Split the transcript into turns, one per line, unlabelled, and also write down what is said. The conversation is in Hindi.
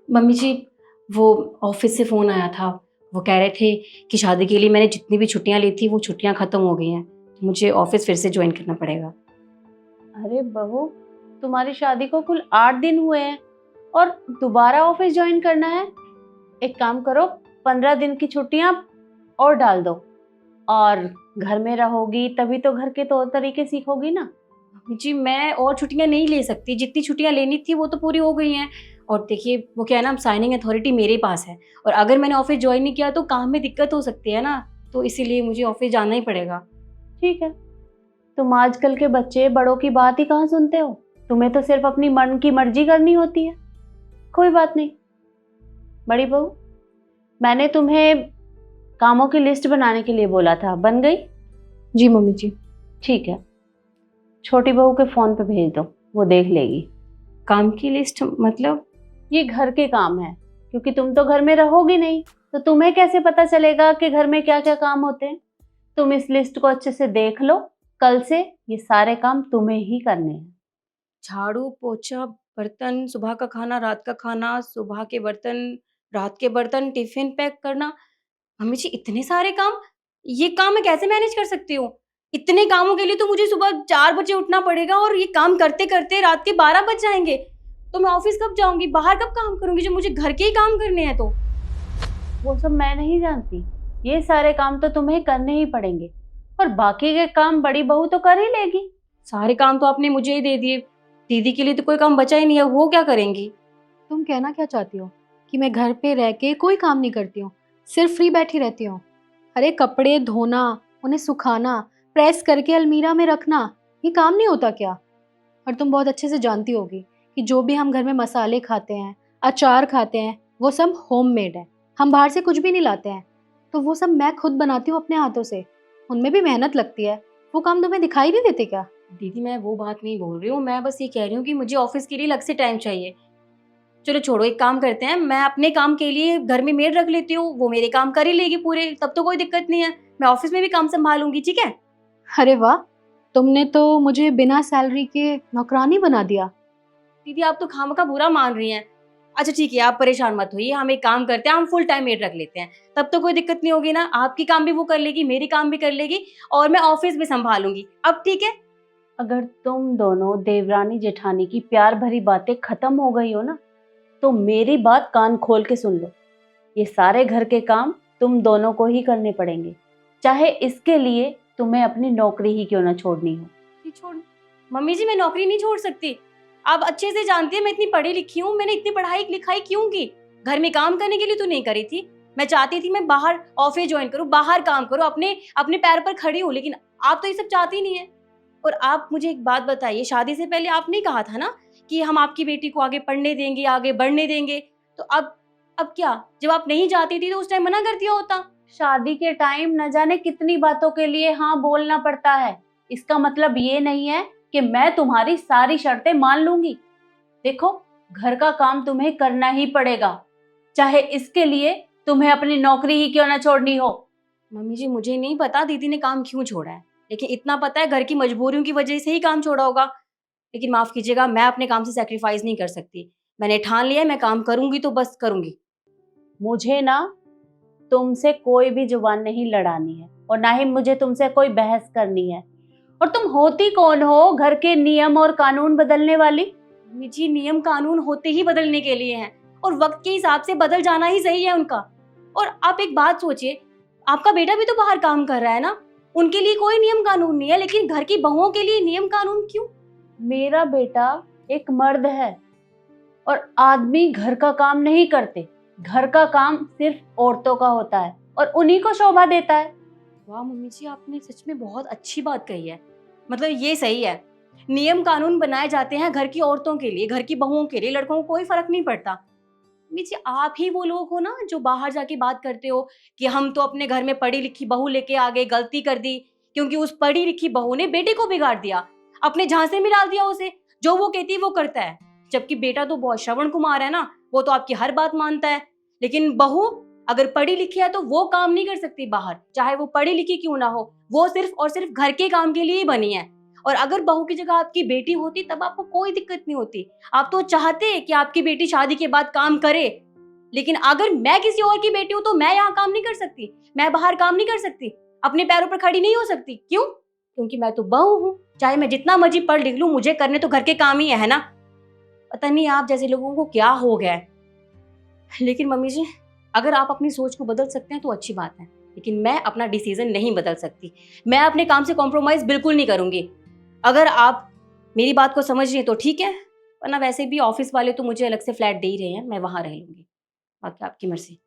मम्मी जी, वो ऑफिस से फ़ोन आया था। वो कह रहे थे कि शादी के लिए मैंने जितनी भी छुट्टियां ली थी वो छुट्टियां ख़त्म हो गई हैं, तो मुझे ऑफिस फिर से ज्वाइन करना पड़ेगा।
अरे बहू, तुम्हारी शादी को कुल 8 दिन हुए हैं और दोबारा ऑफिस ज्वाइन करना है। एक काम करो, 15 दिन की छुट्टियां और डाल दो और घर में रहोगी तभी तो घर के तौर तरीके सीखोगी ना।
मम्मी जी, मैं और छुट्टियां नहीं ले सकती। जितनी छुट्टियां लेनी थी वो तो पूरी हो गई हैं। और देखिए, वो क्या है ना, साइनिंग अथॉरिटी मेरे पास है, और अगर मैंने ऑफिस ज्वाइन नहीं किया तो काम में दिक्कत हो सकती है ना, तो इसीलिए मुझे ऑफिस जाना ही पड़ेगा।
ठीक है, तुम आजकल के बच्चे बड़ों की बात ही कहाँ सुनते हो। तुम्हें तो सिर्फ अपनी मन की मर्जी करनी होती है। कोई बात नहीं बड़ी बहू, मैंने तुम्हें कामों की लिस्ट बनाने के लिए बोला था, बन गई?
जी मम्मी जी।
ठीक है, छोटी बहू के फोन पे भेज दो, वो देख लेगी।
काम की लिस्ट मतलब?
ये घर के काम है, क्योंकि तुम तो घर में रहोगी नहीं, तो तुम्हें कैसे पता चलेगा कि घर में क्या क्या काम होते हैं। तुम इस लिस्ट को अच्छे से देख लो, कल से ये सारे काम तुम्हें ही करने हैं।
झाड़ू, पोछा, बर्तन, सुबह का खाना, रात का खाना, सुबह के बर्तन, रात के बर्तन, टिफिन पैक करना। मम्मी जी, इतने सारे काम! ये काम मैं कैसे मैनेज कर सकती हूँ? इतने कामों के लिए तो मुझे सुबह 4 बजे उठना पड़ेगा, और ये काम करते-करते रात के 12 बज जाएँगे। तो मैं ऑफ़िस कब जाऊँगी? बाहर कब काम करूँगी जब मुझे घर के ही काम करने हैं तो?
वो सब मैं नहीं जानती, ये सारे काम तो तुम्हें करने ही पड़ेंगे और बाकी के काम बड़ी बहू तो कर ही लेगी।
सारे काम तो आपने मुझे ही दे दिए। दीदी के लिए तो कोई काम बचा ही नहीं है, वो क्या करेंगी?
तुम कहना क्या चाहती हो कि मैं घर पे रह के कोई काम नहीं करती हूँ, सिर्फ फ्री बैठी रहती हूँ? अरे कपड़े धोना, उन्हें सुखाना, प्रेस करके अलमीरा में रखना, ये काम नहीं होता क्या? और तुम बहुत अच्छे से जानती होगी कि जो भी हम घर में मसाले खाते हैं, अचार खाते हैं, वो सब होममेड है। हम बाहर से कुछ भी नहीं लाते हैं। तो वो सब मैं खुद बनाती हूँ अपने हाथों से। उनमें भी मेहनत लगती है। वो काम तुम्हें दिखाई नहीं देते क्या?
दीदी, मैं वो बात नहीं बोल रही हूँ, मैं बस ये कह रही हूँ कि मुझे ऑफ़िस के लिए अलग से टाइम चाहिए। चलो छोड़ो, एक काम करते हैं, मैं अपने काम के लिए घर में मेड रख लेती हूँ, वो मेरे काम कर ही लेगी पूरे, तब तो कोई दिक्कत नहीं है। मैं ऑफ़िस में भी काम सँभालूँगी, ठीक है?
अरे वाह! तुमने तो मुझे बिना सैलरी के नौकरानी बना दिया।
दीदी, आप तो खामख़ा बुरा मान रही हैं। अच्छा ठीक है, आप परेशान मत होइए, हम एक काम करते हैं, हम फुल टाइम मेड रख लेते हैं, तब तो कोई दिक्कत नहीं होगी ना, आपकी काम भी वो कर लेगी, मेरी काम भी कर लेगी, और मैं ऑफ़िस भी सँभालूँगी। अब ठीक है?
अगर तुम दोनों देवरानी जेठानी की प्यार भरी बातें खत्म हो गई हो ना, तो मेरी बात कान खोल के सुन लो। ये सारे घर के काम तुम दोनों को ही करने पड़ेंगे, चाहे इसके लिए तुम्हें अपनी नौकरी ही क्यों ना छोड़नी हो।
नहीं छोड़ मम्मी जी, मैं नौकरी नहीं छोड़ सकती। आप अच्छे से जानती हैं मैं इतनी पढ़ी लिखी हूँ, मैंने इतनी पढ़ाई लिखाई क्यों की? घर में काम करने के लिए तो नहीं करी थी। मैं चाहती थी मैं बाहर ऑफिस ज्वाइन करूँ, बाहर काम करूँ, अपने अपने पैर पर खड़ी हूँ, लेकिन आप तो ये सब चाहती नहीं है। और आप मुझे एक बात बताइए, शादी से पहले आपने कहा था ना कि हम आपकी बेटी को आगे पढ़ने देंगे, आगे बढ़ने देंगे, तो अब क्या? जब आप नहीं चाहती थी तो उस टाइम मना कर दिया होता।
शादी के टाइम न जाने कितनी बातों के लिए हाँ बोलना पड़ता है। इसका मतलब ये नहीं है कि मैं तुम्हारी सारी शर्तें मान लूंगी। देखो, घर का काम तुम्हें करना ही पड़ेगा, चाहे इसके लिए तुम्हें अपनी नौकरी ही क्यों ना छोड़नी हो।
मम्मी जी, मुझे नहीं पता दीदी ने काम क्यों छोड़ा है, लेकिन इतना पता है घर की मजबूरियों की वजह से ही काम छोड़ा होगा। लेकिन माफ कीजिएगा, मैं अपने काम से सैक्रिफाइस नहीं कर सकती। मैंने ठान लिया है, मैं काम करूंगी तो बस करूंगी।
मुझे ना तुमसे कोई भी जुबान नहीं लड़ानी है और ना ही मुझे तुमसे कोई बहस करनी है। और तुम होती कौन हो घर के नियम और कानून बदलने वाली?
मम्मी जी, नियम कानून होते ही बदलने के लिए हैं, और वक्त के हिसाब से बदल जाना ही सही है उनका। और आप एक बात सोचिए, आपका बेटा भी तो बाहर काम कर रहा है ना, उनके लिए कोई नियम कानून नहीं है, लेकिन घर की बहुओं के लिए नियम कानून क्यों?
मेरा बेटा एक मर्द है और आदमी घर का काम नहीं करते। घर का काम सिर्फ औरतों का होता है और उन्हीं को शोभा देता है।
वाह मम्मी जी, आपने सच में बहुत अच्छी बात कही है। मतलब ये सही है, नियम कानून बनाए जाते हैं घर की औरतों के लिए, घर की बहुओं के लिए, लड़कों को कोई फर्क नहीं पड़ता। मम्मी जी, आप ही वो लोग हो ना जो बाहर जाके बात करते हो कि हम तो अपने घर में पढ़ी लिखी बहू लेके आ गए, गलती कर दी, क्योंकि उस पढ़ी लिखी बहू ने बेटे को बिगाड़ दिया, अपने झांसे में डाल दिया उसे, जो वो कहती है वो करता है। जबकि बेटा तो बहुत श्रवण कुमार है ना, वो तो आपकी हर बात मानता है। लेकिन बहू अगर पढ़ी लिखी है तो वो काम नहीं कर सकती बाहर, चाहे वो पढ़ी लिखी क्यों ना हो, वो सिर्फ और सिर्फ घर के काम के लिए ही बनी है। और अगर बहू की जगह आपकी बेटी होती तब आपको कोई दिक्कत नहीं होती। आप तो चाहते कि आपकी बेटी शादी के बाद काम करे, लेकिन अगर मैं किसी और की बेटी हूं तो मैं यहाँ काम नहीं कर सकती, मैं बाहर काम नहीं कर सकती, अपने पैरों पर खड़ी नहीं हो सकती। क्यों? क्योंकि मैं तो बहू हूँ। चाहे मैं जितना मर्जी पढ़ लिख लूं, मुझे करने तो घर के काम ही है ना। पता नहीं आप जैसे लोगों को क्या हो गया है। लेकिन मम्मी जी, अगर आप अपनी सोच को बदल सकते हैं तो अच्छी बात है, लेकिन मैं अपना डिसीजन नहीं बदल सकती। मैं अपने काम से कॉम्प्रोमाइज बिल्कुल नहीं करूंगी। अगर आप मेरी बात को समझ रही हैं तो ठीक है, वरना वैसे भी ऑफिस वाले तो मुझे अलग से फ्लैट दे ही रहे हैं, मैं वहां रह लूंगी। बाकी आपकी मर्जी।